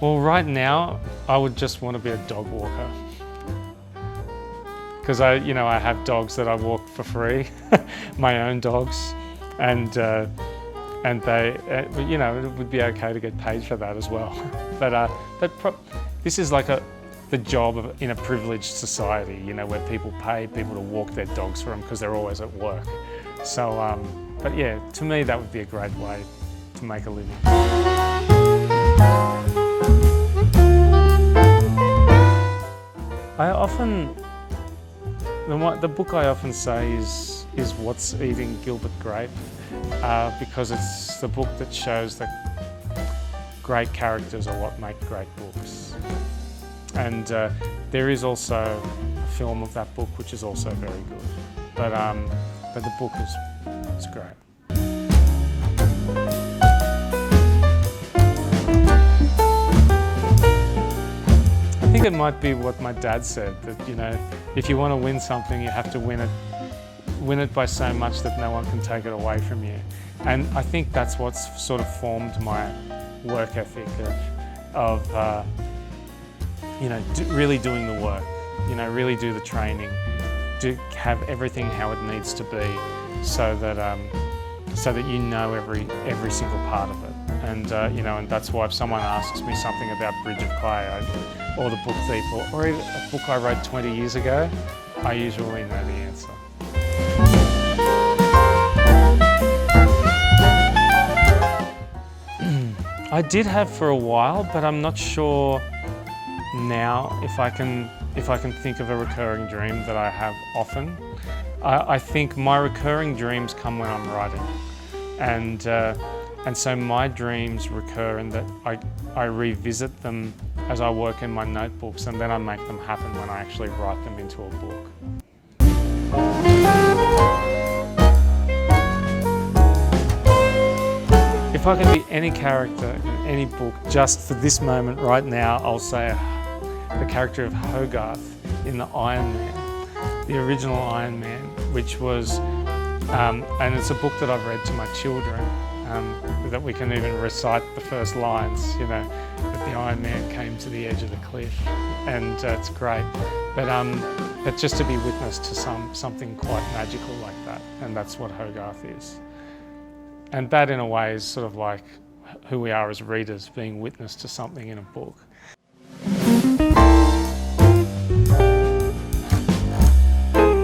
Well, right now, I would just want to be a dog walker. Because I have dogs that I walk for free, my own dogs, and they, it would be okay to get paid for that as well. But this is like the job in a privileged society, where people pay people to walk their dogs for them because they're always at work. So, but yeah, to me that would be a great way to make a living. The book I often say is What's Eating Gilbert Grape, because it's the book that shows that great characters are what make great books. And there is also a film of that book which is also very good, but the book is great. I think it might be what my dad said, that if you want to win something, you have to win it by so much that no one can take it away from you. And I think that's what's sort of formed my work ethic of really doing the work, really do the training, have everything how it needs to be, so that you know every single part of it. And and that's why if someone asks me something about Bridge of Clay, or The Book Thief, or even a book I wrote 20 years ago, I usually know the answer. I did have for a while, but I'm not sure now if I can think of a recurring dream that I have often. I think my recurring dreams come when I'm writing, and so my dreams recur in that I revisit them as I work in my notebooks, and then I make them happen when I actually write them into a book. If I can be any character in any book, just for this moment right now, I'll say the character of Hogarth in the Iron Man, the original Iron Man, which was, and it's a book that I've read to my children, that we can even recite the first lines, that the Iron Man came to the edge of the cliff, and it's great. But just to be witness to something quite magical like that, and that's what Hogarth is. And that in a way is sort of like who we are as readers, being witness to something in a book.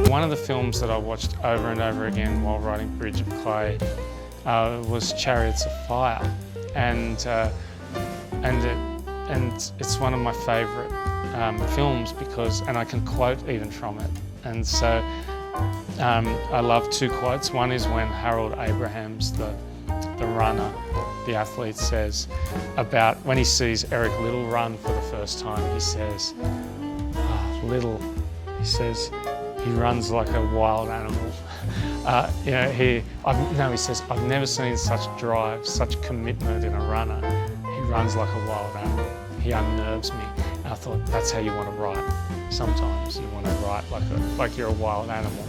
One of the films that I watched over and over again while writing Bridge of Clay was Chariots of Fire, and it's one of my favourite films and I can quote even from it. And so I love two quotes. One is when Harold Abrahams, the runner, the athlete, says about when he sees Eric Liddell run for the first time, he says, Liddell, he says, he runs like a wild animal. He says, I've never seen such drive, such commitment in a runner. He runs like a wild animal. He unnerves me. And I thought, that's how you want to write. Sometimes you want to write like you're a wild animal.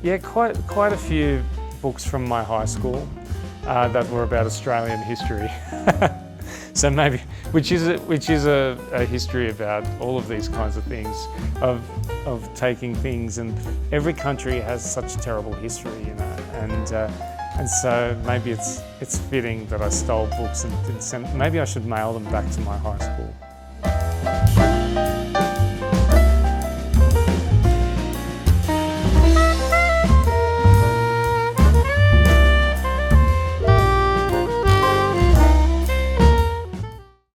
Yeah, quite a few books from my high school that were about Australian history. So maybe, which is a history about all of these kinds of things, of taking things, and every country has such terrible history, and so maybe it's fitting that I stole books and sent. Maybe I should mail them back to my high school.